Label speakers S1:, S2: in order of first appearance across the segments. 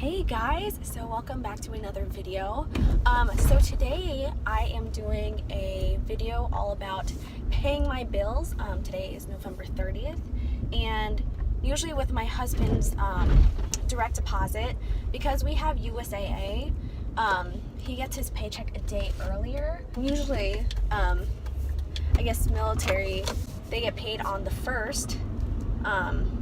S1: Hey guys, so welcome back to another video. So today I am doing a video all about paying my bills. Today is November 30th, and usually with my husband's direct deposit, because we have USAA, he gets his paycheck a day earlier. Usually, I guess military, they get paid on the 1st.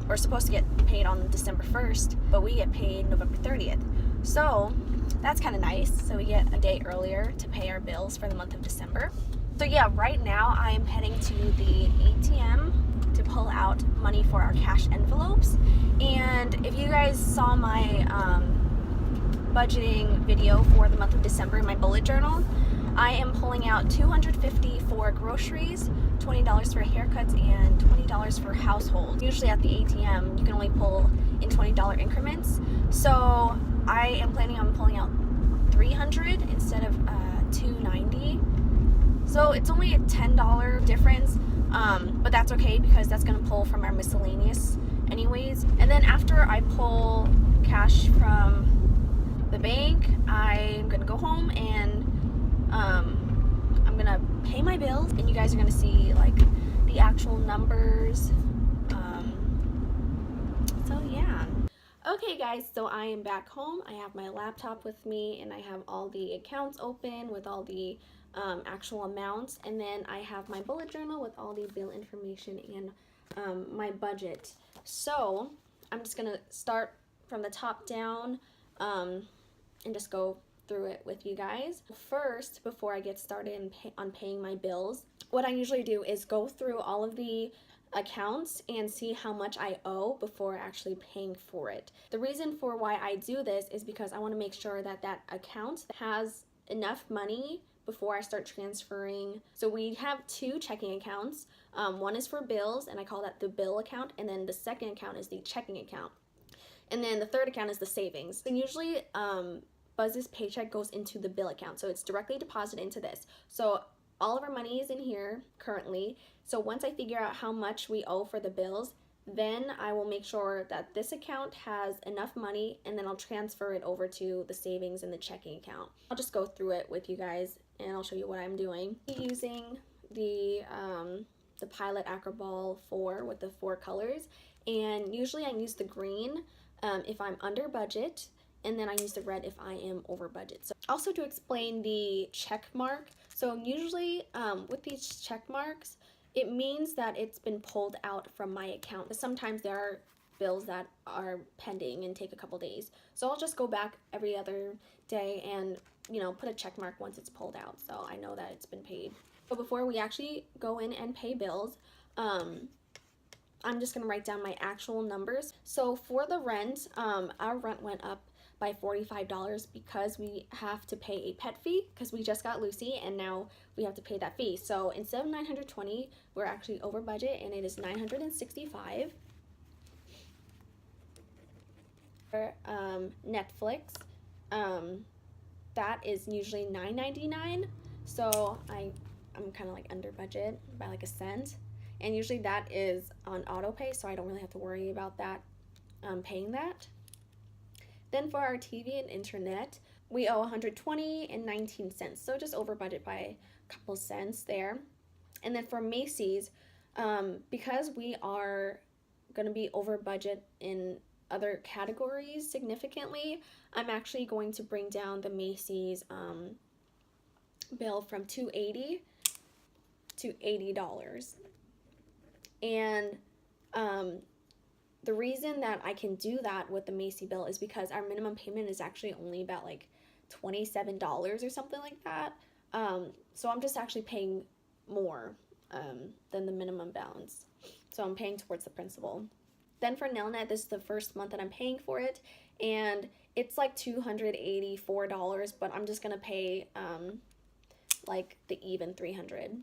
S1: We're supposed to get paid on December 1st, but we get paid November 30th. So that's kind of nice. So we get a day earlier to pay our bills for the month of December. So yeah, right now I am heading to the ATM to pull out money for our cash envelopes. And if you guys saw my budgeting video for the month of December in my bullet journal, I am pulling out $250 for groceries, $20 for haircuts, and $20 for household. Usually at the ATM, you can only pull in $20 increments. So I am planning on pulling out $300 instead of $290. So it's only a $10 difference, but that's okay because that's gonna pull from our miscellaneous anyways. And then after I pull cash from the bank, I'm gonna go home and I'm gonna pay my bills, and you guys are gonna see like the actual numbers. So yeah. Okay guys, so I am back home. I have my laptop with me and I have all the accounts open with all the actual amounts, and then I have my bullet journal with all the bill information and my budget. So I'm just gonna start from the top down and just go through it with you guys. First, before I get started on paying my bills, what I usually do is go through all of the accounts and see how much I owe before actually paying for it. The reason for why I do this is because I want to make sure that that account has enough money before I start transferring. So we have two checking accounts. One is for bills, and I call that the bill account, and then the second account is the checking account. And then the third account is the savings. And usually Buzz's paycheck goes into the bill account, so it's directly deposited into this. So all of our money is in here currently. So once I figure out how much we owe for the bills, then I will make sure that this account has enough money, and then I'll transfer it over to the savings and the checking account. I'll just go through it with you guys and I'll show you what I'm doing. Using the Pilot Acroball 4 with the 4 colors, and usually I use the green if I'm under budget, and then I use the red if I am over budget. So also to explain the check mark, so usually with these check marks, it means that it's been pulled out from my account. But sometimes there are bills that are pending and take a couple days. So I'll just go back every other day and, you know, put a check mark once it's pulled out, so I know that it's been paid. So before we actually go in and pay bills, I'm just gonna write down my actual numbers. So for the rent, our rent went up by $45 because we have to pay a pet fee because we just got Lucy and now we have to pay that fee. So instead of $920, we're actually over budget and it is $965. For Netflix, that is usually $9.99. So I'm kind of like under budget by like a cent. And usually that is on auto pay, so I don't really have to worry about that, paying that. Then for our TV and internet, we owe $120.19, so just over budget by a couple cents there. And then for Macy's, because we are going to be over budget in other categories significantly, I'm actually going to bring down the Macy's bill from $280 to $80. And the reason that I can do that with the Macy bill is because our minimum payment is actually only about like $27 or something like that. So I'm just actually paying more than the minimum balance. So I'm paying towards the principal. Then for Nelnet, this is the first month that I'm paying for it, and it's like $284, but I'm just gonna pay like the even $300.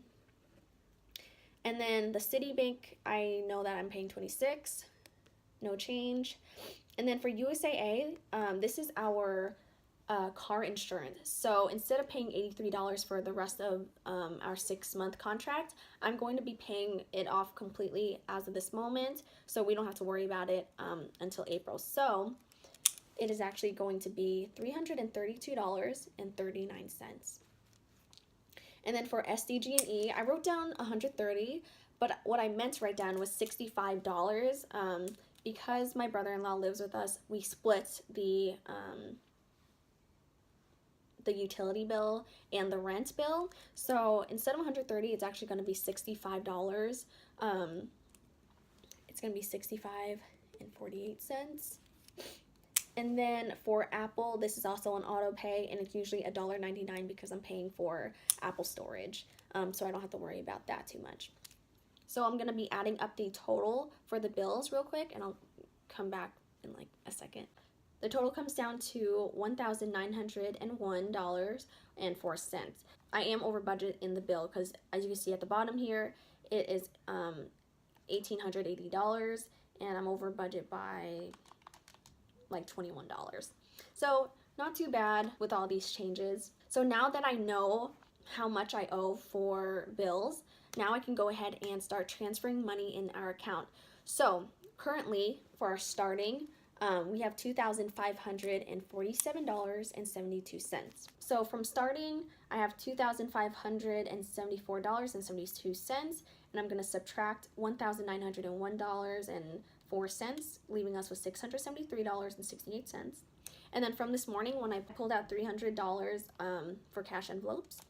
S1: And then the Citibank, I know that I'm paying $26, no change. And then for USAA, this is our car insurance. So instead of paying $83 for the rest of our 6-month contract, I'm going to be paying it off completely as of this moment, so we don't have to worry about it until April. So it is actually going to be $332.39. And then for SDG&E, I wrote down 130, but what I meant to write down was $65. Because my brother-in-law lives with us, we split the utility bill and the rent bill. So instead of 130, it's actually going to be $65. It's going to be 65.48 cents. And then for Apple, this is also an auto pay, and it's usually $1.99 because I'm paying for Apple storage, so I don't have to worry about that too much. So I'm going to be adding up the total for the bills real quick, and I'll come back in like a second. The total comes down to $1,901.04. I am over budget in the bill because, as you can see at the bottom here, it is $1,880, and I'm over budget by like $21. So not too bad with all these changes. So now that I know how much I owe for bills, now I can go ahead and start transferring money in our account. So currently for our starting, we have $2,547.72. So from starting, I have $2,574.72, and I'm going to subtract $1,901.04, leaving us with $673.68. And then from this morning, when I pulled out $300 for cash envelopes,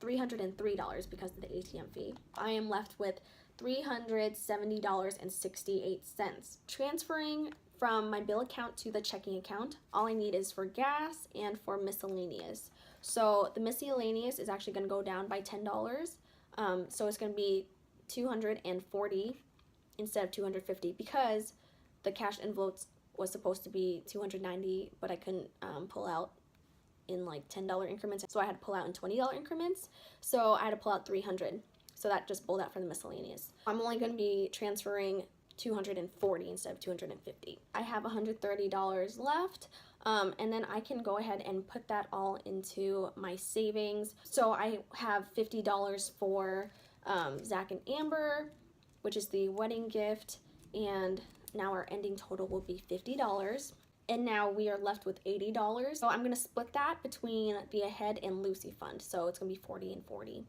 S1: $303 because of the ATM fee, I am left with $370.68. Transferring from my bill account to the checking account, all I need is for gas and for miscellaneous. So the miscellaneous is actually going to go down by $10. So it's going to be $240 instead of $250 because the cash envelopes was supposed to be $290, but I couldn't pull out in like $10 increments, so I had to pull out in $20 increments. So I had to pull out $300. So that just pulled out for the miscellaneous. I'm only going to be transferring $240 instead of $250. I have $130 left, and then I can go ahead and put that all into my savings. So I have $50 for Zach and Amber, which is the wedding gift, and now our ending total will be $50. And now we are left with $80. So I'm going to split that between the Ahead and Lucy fund. So it's going to be 40 and 40.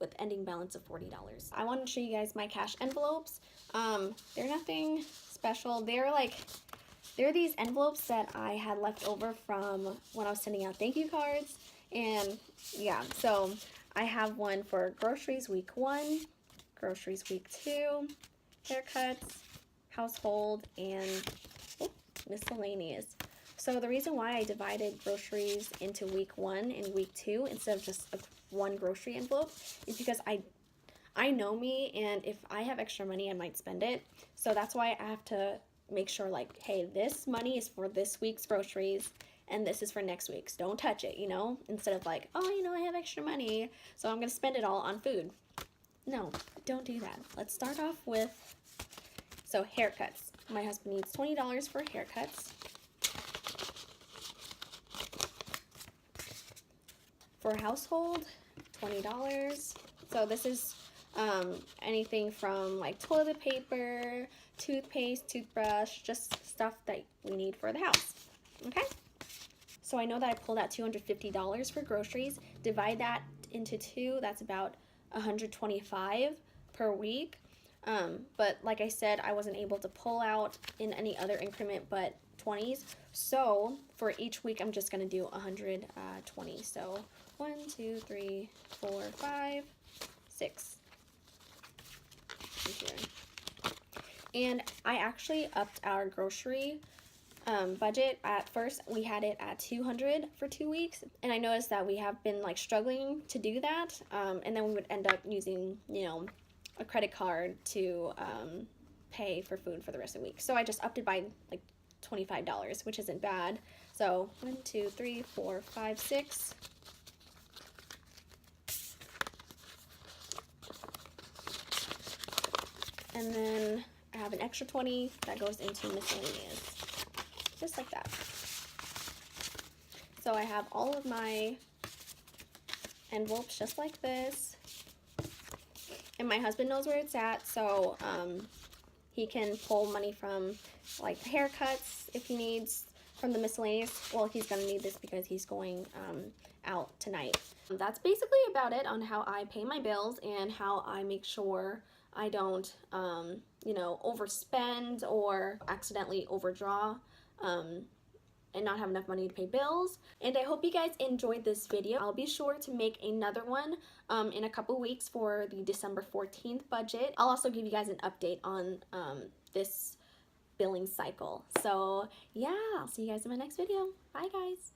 S1: With ending balance of $40. I wanted to show you guys my cash envelopes. They're nothing special. They're these envelopes that I had left over from when I was sending out thank you cards. And yeah, so I have one for groceries week 1, groceries week 2, haircuts, household, and miscellaneous. So the reason why I divided groceries into week 1 and week 2 instead of just one grocery envelope is because I know me, and if I have extra money, I might spend it. So that's why I have to make sure, like, hey, this money is for this week's groceries, and this is for next week's. Don't touch it, you know? Instead of like, oh, I have extra money, so I'm going to spend it all on food. No, don't do that. Let's start off with, so haircuts. My husband needs $20 for haircuts. For household, $20. So this is anything from like toilet paper, toothpaste, toothbrush, just stuff that we need for the house. Okay? So I know that I pulled out $250 for groceries. Divide that into 2, that's about $125 per week. But like I said, I wasn't able to pull out in any other increment but 20s. So for each week, I'm just going to do 120. So 1, 2, 3, 4, 5, 6. And I actually upped our grocery budget. At first, we had it at $200 for 2 weeks, and I noticed that we have been like struggling to do that, and then we would end up using, a credit card to pay for food for the rest of the week. So I just upped it by like $25, which isn't bad. So 1, 2, 3, 4, 5, 6. And then I have an extra 20 that goes into miscellaneous, just like that. So I have all of my envelopes just like this, and my husband knows where it's at, so he can pull money from like haircuts if he needs, from the miscellaneous. Well, he's gonna need this because he's going out tonight. That's basically about it on how I pay my bills and how I make sure I don't, you know, overspend or accidentally overdraw. And not have enough money to pay bills. And I hope you guys enjoyed this video. I'll be sure to make another one in a couple weeks for the December 14th budget. I'll also give you guys an update on this billing cycle. So yeah, I'll see you guys in my next video. Bye guys.